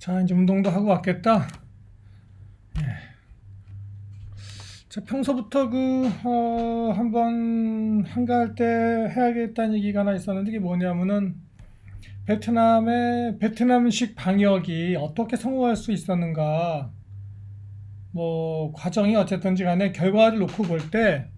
자, 이제 운동도 하고 왔겠다. 예. 자, 평소부터 한번 한가할 때 해야겠다는 얘기가 하나 있었는데, 이게 뭐냐면은, 베트남식 방역이 어떻게 성공할 수 있었는가, 과정이 어쨌든지 간에 결과를 놓고 볼 때,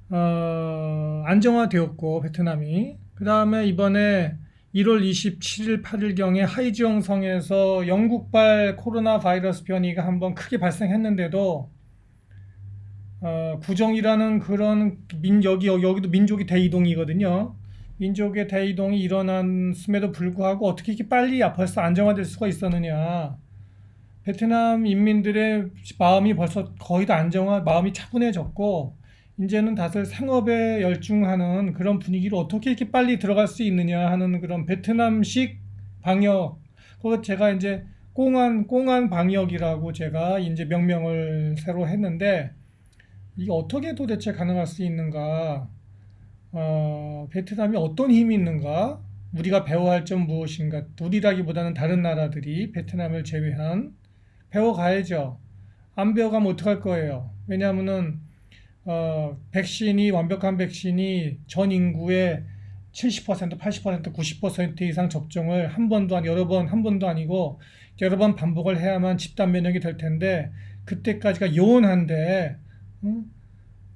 안정화되었고, 베트남이. 그 다음에 이번에 1월 27일, 8일경에 하이지ong 성에서 영국발 코로나 바이러스 변이가 한번 크게 발생했는데도, 구정이라는 그런 여기도 민족이 대이동이거든요. 민족의 대이동이 일어났음에도 불구하고 어떻게 이렇게 빨리 벌써 안정화될 수가 있었느냐. 베트남 인민들의 마음이 벌써 거의 다 마음이 차분해졌고, 이제는 다들 생업에 열중하는 그런 분위기로 어떻게 이렇게 빨리 들어갈 수 있느냐 하는 그런 베트남식 방역. 그거 제가 이제 꽁안 방역이라고 제가 이제 명명을 새로 했는데, 이게 어떻게 도대체 가능할 수 있는가? 베트남이 어떤 힘이 있는가? 우리가 배워야 할 점 무엇인가? 우리라기보다는 다른 나라들이 베트남을 제외한 배워가야죠. 안 배워가면 어떡할 거예요? 왜냐하면은 완벽한 백신이 전 인구의 70%, 80%, 90% 이상 접종을 한 번도 아니고 여러 번 반복을 해야만 집단 면역이 될 텐데, 그때까지가 요원한데, 응?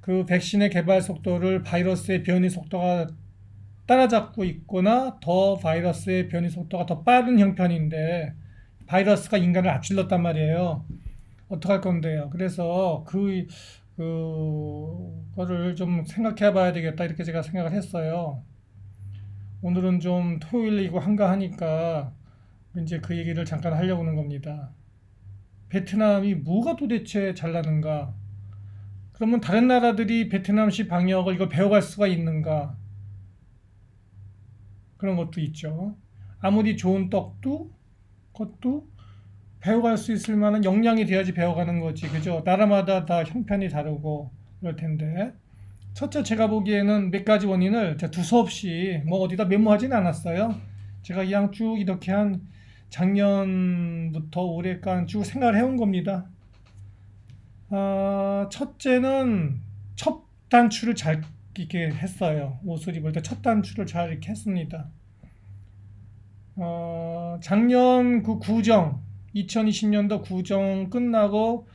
그 백신의 개발 속도를 바이러스의 변이 속도가 따라잡고 있거나 더 바이러스의 변이 속도가 더 빠른 형편인데, 바이러스가 인간을 앞질렀단 말이에요. 어떡할 건데요. 그래서 그거를 좀 생각해 봐야 되겠다, 이렇게 제가 생각을 했어요. 오늘은 좀 토요일이고 한가하니까 이제 그 얘기를 잠깐 하려고 하는 겁니다. 베트남이 뭐가 도대체 잘나는가? 그러면 다른 나라들이 베트남식 방역을 이걸 배워갈 수가 있는가? 그런 것도 있죠. 아무리 좋은 그것도 배워갈 수 있을 만한 역량이 돼야지 배워가는 거지. 그죠? 나라마다 다 형편이 다르고 그럴 텐데. 첫째, 제가 보기에는 몇 가지 원인을 제가 두서없이 어디다 메모하진 않았어요. 제가 이왕 쭉 이렇게 한 작년부터 올해까지 쭉 생각을 해온 겁니다. 첫째는 첫 단추를 잘 이렇게 했어요. 옷을 입을 때 첫 단추를 잘 이렇게 했습니다. 작년 2020년도 구정 끝나고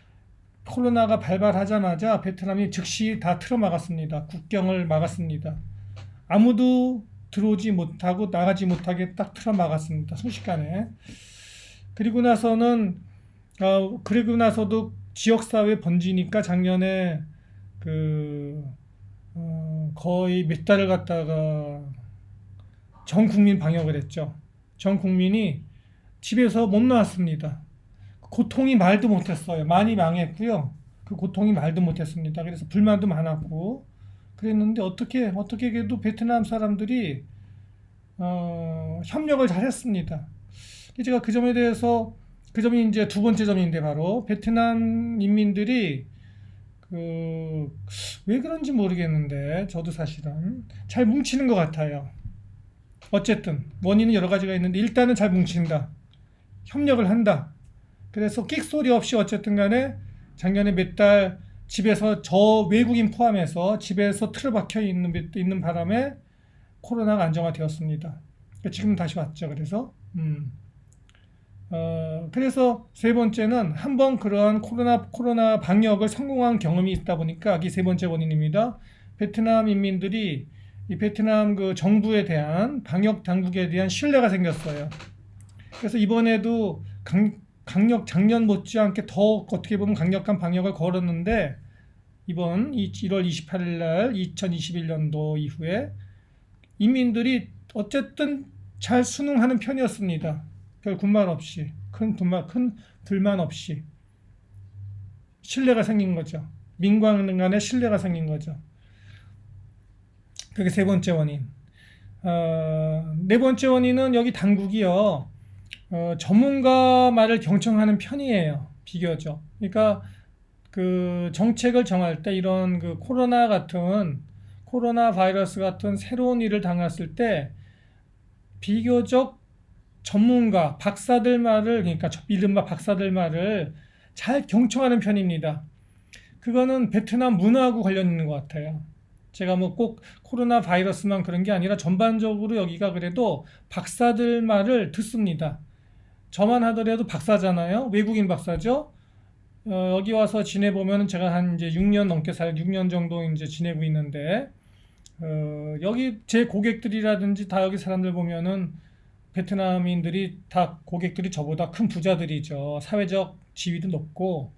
코로나가 발발하자마자 베트남이 즉시 다 틀어막았습니다. 국경을 막았습니다. 아무도 들어오지 못하고 나가지 못하게 딱 틀어막았습니다. 순식간에. 그리고 나서도 지역사회에 번지니까 작년에 거의 몇 달을 갖다가 전 국민 방역을 했죠. 전 국민이 집에서 못 나왔습니다. 고통이 말도 못했어요. 많이 망했고요. 그 고통이 말도 못했습니다. 그래서 불만도 많았고 그랬는데, 어떻게 해도 베트남 사람들이 협력을 잘했습니다. 제가 그 점이 이제 두 번째 점인데, 바로 베트남 인민들이 왜 그런지 모르겠는데 저도 사실은 잘 뭉치는 것 같아요. 어쨌든 원인은 여러 가지가 있는데, 일단은 잘 뭉친다. 협력을 한다. 그래서 끽소리 없이 어쨌든 간에 작년에 몇 달 집에서, 저 외국인 포함해서 집에서 틀어박혀 있는 바람에 코로나가 안정화되었습니다. 지금 다시 왔죠. 그래서 세 번째는 한번 그러한 코로나 방역을 성공한 경험이 있다 보니까, 이게 세 번째 원인입니다. 베트남 인민들이 이 베트남 그 정부에 대한, 방역 당국에 대한 신뢰가 생겼어요. 그래서 이번에도 작년 못지않게 더 어떻게 보면 강력한 방역을 걸었는데, 이번 1월 28일 날 2021년도 이후에 인민들이 어쨌든 잘 순응하는 편이었습니다. 별 큰 불만 없이 신뢰가 생긴 거죠. 민관 간의 신뢰가 생긴 거죠. 그게 세 번째 원인. 네 번째 원인은 여기 당국이요. 전문가 말을 경청하는 편이에요. 비교적. 그러니까 그 정책을 정할 때, 이런 그 코로나 바이러스 같은 새로운 일을 당했을 때 비교적 전문가, 박사들 말을, 그러니까 이른바 박사들 말을 잘 경청하는 편입니다. 그거는 베트남 문화하고 관련 있는 것 같아요. 제가 뭐 꼭 코로나 바이러스만 그런 게 아니라 전반적으로 여기가 그래도 박사들 말을 듣습니다. 저만 하더라도 박사잖아요. 외국인 박사죠. 여기 와서 지내보면 제가 한 이제 6년 넘게 6년 정도 이제 지내고 있는데, 여기 제 고객들이라든지 다 여기 사람들 보면은 베트남인들이 다 고객들이 저보다 큰 부자들이죠. 사회적 지위도 높고,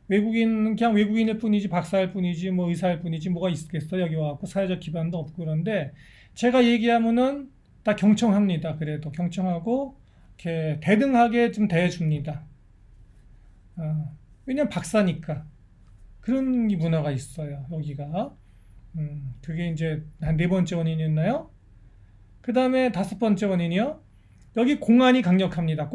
외국인 그냥 외국인일 뿐이지 박사일 뿐이지 뭐 의사일 뿐이지 뭐가 있겠어. 여기 와갖고 사회적 기반도 없고. 그런데 제가 얘기하면은 다 경청합니다. 그래도 경청하고 이렇게 대등하게 좀 대해줍니다. 왜냐면 박사니까. 그런 문화가 있어요. 여기가. 그게 이제 한 네 번째 원인이었나요? 그 다음에 다섯 번째 원인이요. 여기 공안이 강력합니다.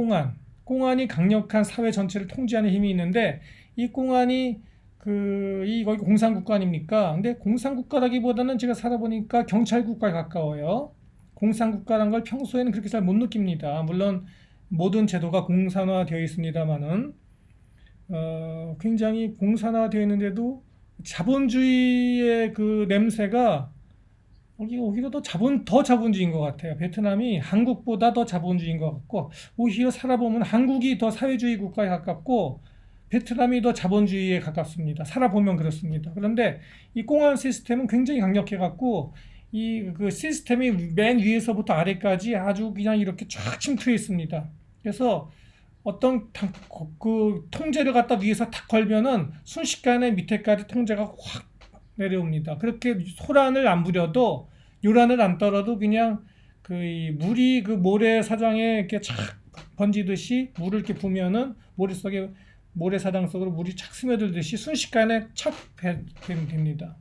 공안이 강력한 사회 전체를 통제하는 힘이 있는데, 이 공안이 거기 공산국가 아닙니까? 근데 공산국가라기보다는 제가 살아보니까 경찰국가에 가까워요. 공산국가란 걸 평소에는 그렇게 잘 못 느낍니다. 물론 모든 제도가 공산화되어 있습니다만은, 굉장히 공산화되어 있는데도 자본주의의 그 냄새가 오히려 더 자본주의인 것 같아요. 베트남이 한국보다 더 자본주의인 것 같고, 오히려 살아보면 한국이 더 사회주의 국가에 가깝고, 베트남이 더 자본주의에 가깝습니다. 살아보면 그렇습니다. 그런데 이 공안 시스템은 굉장히 강력해갖고, 이 그 시스템이 맨 위에서부터 아래까지 아주 그냥 이렇게 쫙 침투해 있습니다. 그래서 어떤 그 통제를 갖다 위에서 탁 걸면은 순식간에 밑에까지 통제가 확 내려옵니다. 그렇게 소란을 안 부려도, 요란을 안 떨어도 그냥 이 물이 그 모래사장에 이렇게 착 번지듯이 물을 이렇게 부면은 모래사장 속으로 물이 착 스며들듯이 순식간에 착 됩니다.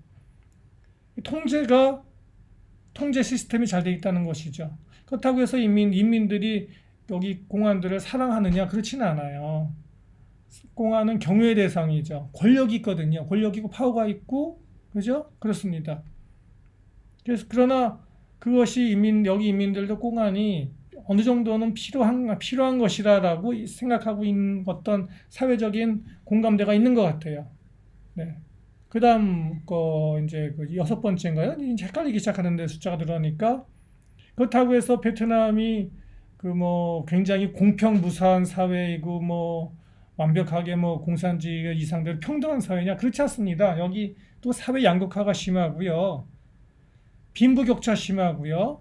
통제 시스템이 잘 돼 있다는 것이죠. 그렇다고 해서 인민들이 여기 공안들을 사랑하느냐? 그렇지는 않아요. 공안은 경외의 대상이죠. 권력이 있거든요. 권력이고 파워가 있고, 그죠? 그렇습니다. 그러나 그것이 여기 인민들도 공안이 어느 정도는 필요한 것이라고 생각하고 있는 어떤 사회적인 공감대가 있는 것 같아요. 네. 그 다음 이제 여섯 번째인가요? 이제 헷갈리기 시작하는데 숫자가 들어가니까. 그렇다고 해서 베트남이 굉장히 공평무사한 사회이고 완벽하게 공산주의가 이상대로 평등한 사회냐? 그렇지 않습니다. 여기 또 사회 양극화가 심하고요. 빈부격차 심하고요.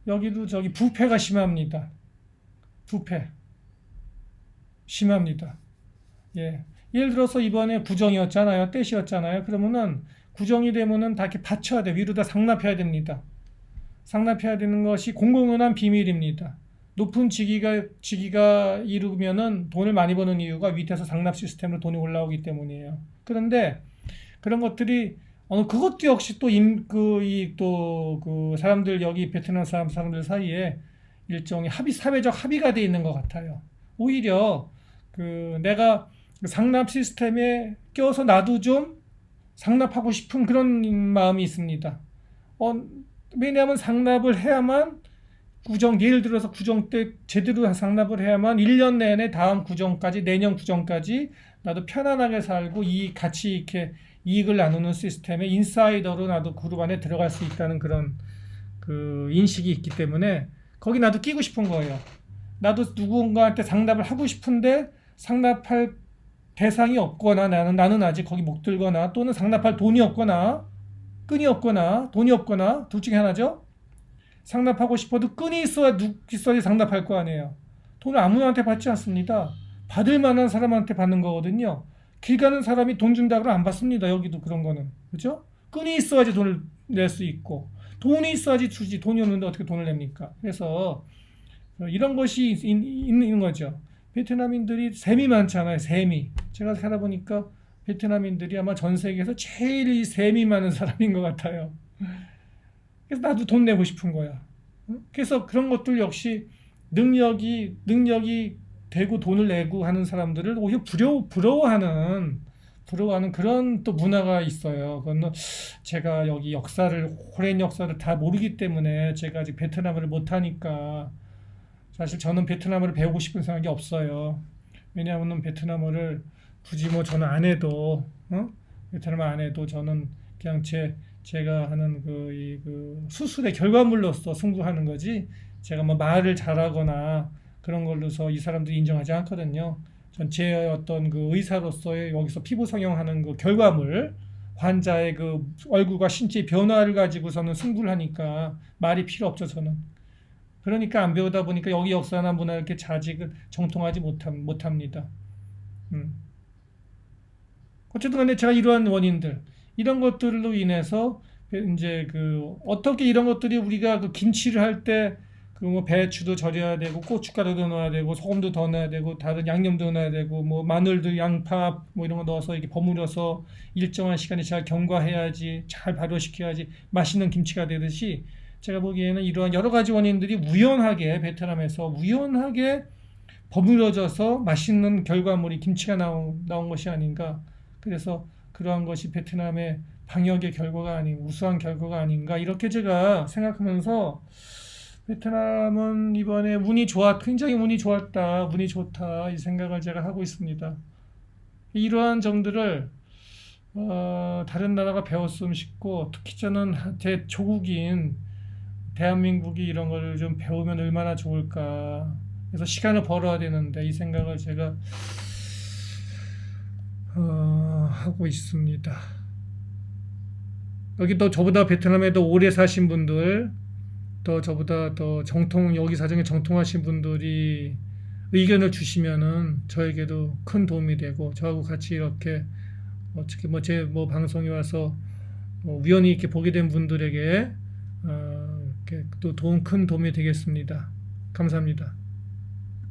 여기도 부패가 심합니다. 부패 심합니다. 예. 예를 들어서 이번에 구정이었잖아요. 떼시였잖아요. 그러면은 구정이 되면은 다 이렇게 받쳐야 돼. 위로 다 상납해야 됩니다. 상납해야 되는 것이 공공연한 비밀입니다. 높은 직위가 이루면은 돈을 많이 버는 이유가 밑에서 상납 시스템으로 돈이 올라오기 때문이에요. 그런데 그런 것들이 그것도 역시 사람들 여기 베트남 사람들 사이에 일종의 사회적 합의가 돼 있는 것 같아요. 오히려 내가 상납 시스템에 껴서 나도 좀 상납하고 싶은 그런 마음이 있습니다. 왜냐하면 상납을 해야만 예를 들어서 구정 때 제대로 상납을 해야만 1년 내내 다음 구정까지, 내년 구정까지 나도 편안하게 살고 같이 이렇게 이익을 나누는 시스템에 인사이더로 나도 그룹 안에 들어갈 수 있다는 그런 인식이 있기 때문에 거기 나도 끼고 싶은 거예요. 나도 누군가한테 상납을 하고 싶은데 상납할 대상이 없거나 나는 아직 거기 못 들거나 또는 상납할 돈이 없거나 끈이 없거나 돈이 없거나 둘 중에 하나죠. 상납하고 싶어도 끈이 있어야 상납할 거 아니에요. 돈을 아무나한테 받지 않습니다. 받을 만한 사람한테 받는 거거든요. 길 가는 사람이 돈 준다고 안 받습니다. 여기도 그런 거는. 그죠? 끈이 있어야지 돈을 낼 수 있고 돈이 있어야지 주지. 돈이 없는데 어떻게 돈을 냅니까? 그래서 이런 것이 있는 거죠. 베트남인들이 셈이 많잖아요. 셈이. 제가 살아보니까 베트남인들이 아마 전 세계에서 제일 셈이 많은 사람인 것 같아요. 그래서 나도 돈 내고 싶은 거야. 그래서 그런 것들 역시 능력이 되고 돈을 내고 하는 사람들을 오히려 부러워하는 그런 또 문화가 있어요. 그건 제가 여기 오랜 역사를 다 모르기 때문에 제가 아직 베트남어를 못하니까 사실 저는 베트남어를 배우고 싶은 생각이 없어요. 왜냐하면 베트남어를 굳이 뭐 저는 안 해도 베트남어 안 해도 저는 그냥 제가 하는 그 수술의 결과물로서 승부하는 거지 제가 뭐 말을 잘하거나 그런 걸로서 이 사람들이 인정하지 않거든요. 전 제 어떤 그 의사로서의 여기서 피부 성형하는 그 결과물 환자의 그 얼굴과 신체 변화를 가지고서는 승부를 하니까 말이 필요 없죠 저는. 그러니까 안 배우다 보니까 여기 역사나 문화 이렇게 자직을 정통하지 못합니다. 음. 어쨌든 간에 제가 이러한 원인들, 이런 것들로 인해서 이제 그 어떻게 이런 것들이 우리가 그 김치를 할 때 그 뭐 배추도 절여야 되고 고춧가루도 넣어야 되고 소금도 더 넣어야 되고 다른 양념도 넣어야 되고 뭐 마늘도 양파 뭐 이런 거 넣어서 이렇게 버무려서 일정한 시간에 잘 경과해야지 잘 발효시켜야지 맛있는 김치가 되듯이 제가 보기에는 이러한 여러 가지 원인들이 우연하게 베트남에서 우연하게 버무려져서 맛있는 결과물이 김치가 나온 것이 아닌가. 그래서 그러한 것이 베트남의 방역의 결과가 아닌 우수한 결과가 아닌가 이렇게 제가 생각하면서 베트남은 이번에 굉장히 운이 좋았다, 운이 좋다 이 생각을 제가 하고 있습니다. 이러한 점들을 다른 나라가 배웠으면 싶고 특히 저는 제 조국인 대한민국이 이런 거를 좀 배우면 얼마나 좋을까. 그래서 시간을 벌어야 되는데 이 생각을 제가 하고 있습니다. 여기 또 저보다 베트남에 더 오래 사신 분들, 또 저보다 더 여기 사정에 정통하신 분들이 의견을 주시면은 저에게도 큰 도움이 되고 저하고 같이 이렇게 어떻게 뭐 제 뭐 방송에 와서 우연히 이렇게 보게 된 분들에게 이렇게 또 큰 도움이 되겠습니다. 감사합니다.